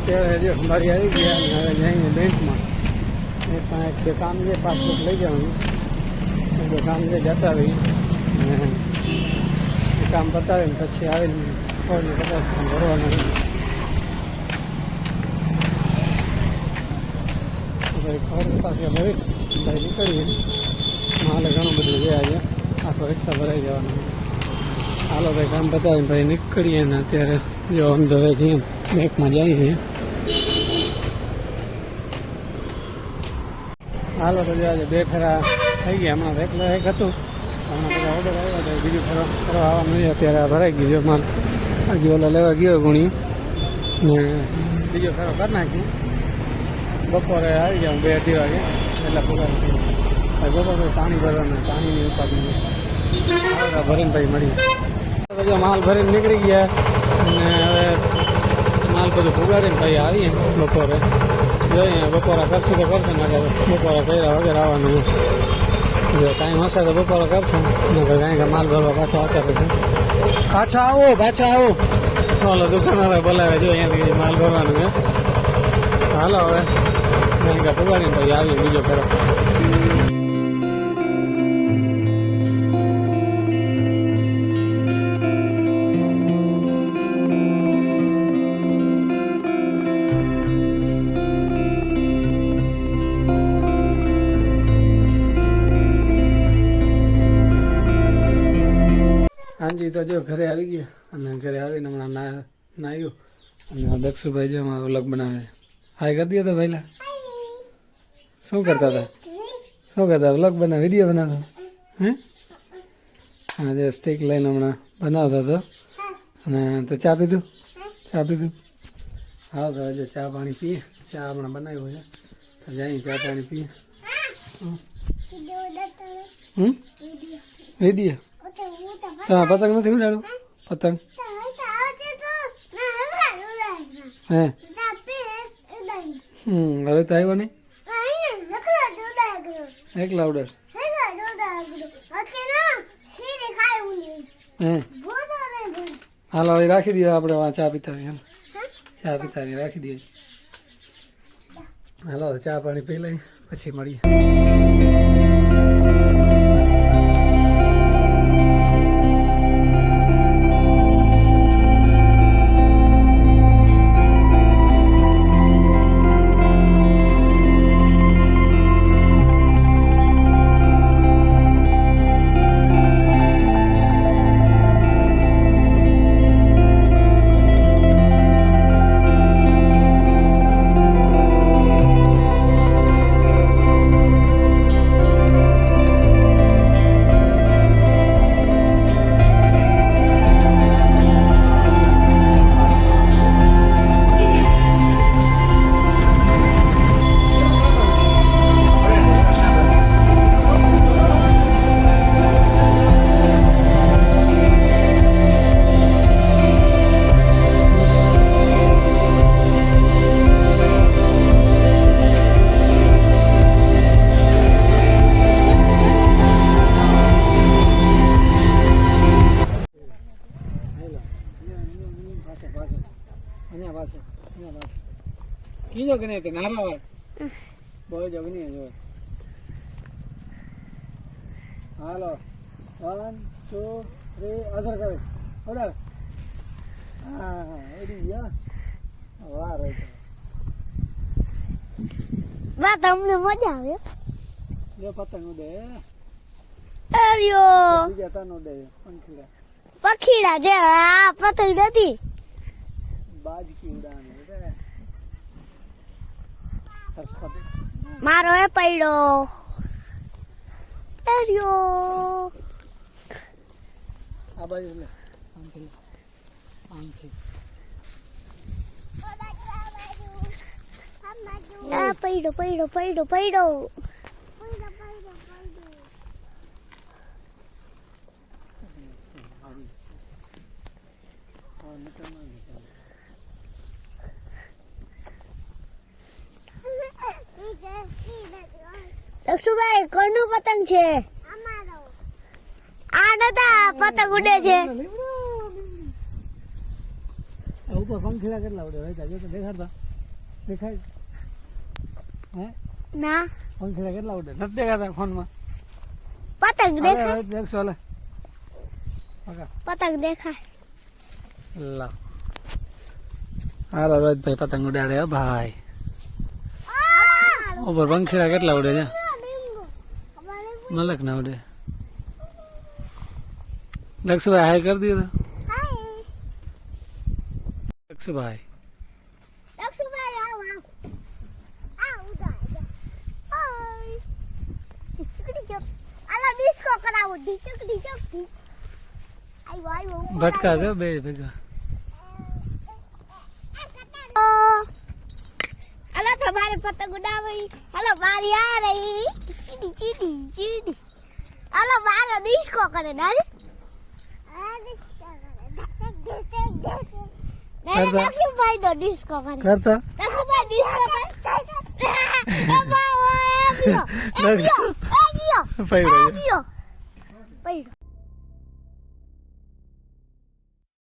અત્યારે જો અમારી આવી ગયા અને હવે જઈએ બેંકમાં. બેંકમાં એક બે કામ છે, પાસબુક લઈ જવાનું. એક બે કામ છે, જતા રહી અને એ કામ પતાવીને પછી આવીને 150 ભરવાના. ખબર પાસે ભરી ભાઈ નીકળીએ. માલે ઘણું બધું છે આજે, આખો રિક્ષા ભરાઈ જવાનું. હાલો ભાઈ કામ બતાવીને ભાઈ નીકળીએ ને અત્યારે જો આમ ધોવે છીએ બેંકમાં જઈએ છીએ. હાલો તો આજે 2 ફેરા થઈ ગયા. હમણાં એકલો એક હતું, હમણાં બધા ઓર્ડર આવ્યો હતો, બીજું ફેરો કરવા આવવાનું નહીં. અત્યારે ભરાઈ ગયું છે માલ. હજી ઓલા લેવા ગયો ગુણ્યું ને બીજો ફેરો કરી નાખ્યું. બપોરે આવી જાઉં 2-2 વાગે એટલે પગાર બપોરે પાણી ભરવાનું, પાણીની ઉપાડી ભરીને ભાઈ મળી. બધો માલ ભરીને નીકળી ગયા અને હવે માલ બધું પુગાડીને ભાઈ આવીએ બપોરે. જોઈએ બપોરા કરશું તો કરશે ને બપોરા કર્યા વગર આવવાનું. જો ટાઈમ હશે તો બપોરા કરશે ને કાંઈ કે માલ ભરવા પાછો અત્યારે છે. પાછા આવો ચાલો દુકાનવાળા બોલાવે. જો અહીંયાથી માલ ભરવાનું છે. હાલો હવે કાંઈ કે પુગાડીને ભાઈ આવીએ બીજો ફેરો. હાજી તો જો ઘરે આવી ગયા અને ઘરે આવીને હમણાં નાહ્યું અને દક્ષુભાઈ જો અમારો વ્લોગ બનાવે. હાય કરી દો તો પહેલા. શું કરતા હતા? વ્લોગ બનાવ, વિડીયો બનાવતા હે? હા જે સ્ટીક લઈને હમણાં બનાવતા હતો. અને તો ચા પીધું? હા તો જો ચા પાણી પીએ. ચા હમણાં બનાવ્યું છે તો જઈએ ચા પાણી પીએ. વિડીયો હા પતંગ નથી ઉડાડું? પતંગ હે હવે તો આવ્યો નહીં. એકલા ઉડાડ હે? હાલો હવે રાખી દઈએ આપણે ચા પીતા રાખી દઈએ. હાલો ચા પાણી પી લઈએ પછી મળીએ. કીજો કે નહીં નાના વાર બહુ જગની જો. હાલો 1 2 3 અધર કરે ઓડા. હા એડી ગયા વાહ રે વાહ તમને મજા આવે. જો પતંગ ઉડે. અરિયો બીજા તન ઉડે પખીડા જે આ પતંગ નથી. બાજકી ઉડાને મારો એ પડ્યો. અરિયો આ બાજુ લે આમથી આ પડ્યો. દક્ષુભાઈ કોનું પતંગ છે? આ નતા પતંગ ઉડે છે. ઉપર પંખીડા કેટલા ઉડે હોય તો દેખાડતા દેખાય હે ના પંખીડા કેટલા ઉડે નથી દેખાતા ફોનમાં પતંગ દેખાય દેખશો લે પતંગ દેખાય લાવ હાલો રોહિતભાઈ પતંગ ઉડાડે હો ભાઈ ઉપર પંખીડા કેટલા ઉડે છે મલક ના ઉડે લક્ષુભાઈ હાય કરી દીધો લક્ષુભાઈ ડિસ્કો કરાવો ઢીચક ઢીચક આવ્યો ભટકા છે બે ભેગા હાલો તમારે પતંગ ઉડાવી હાલો મારી આ રહી ચીડી ચીડી ચીડી હાલો મારો ડિસ્કો કરે દાદી ભાઈ તો ડિસ્કો કરે કરતા ભાઈ ડિસ્કો કરે પૈડો પૈડો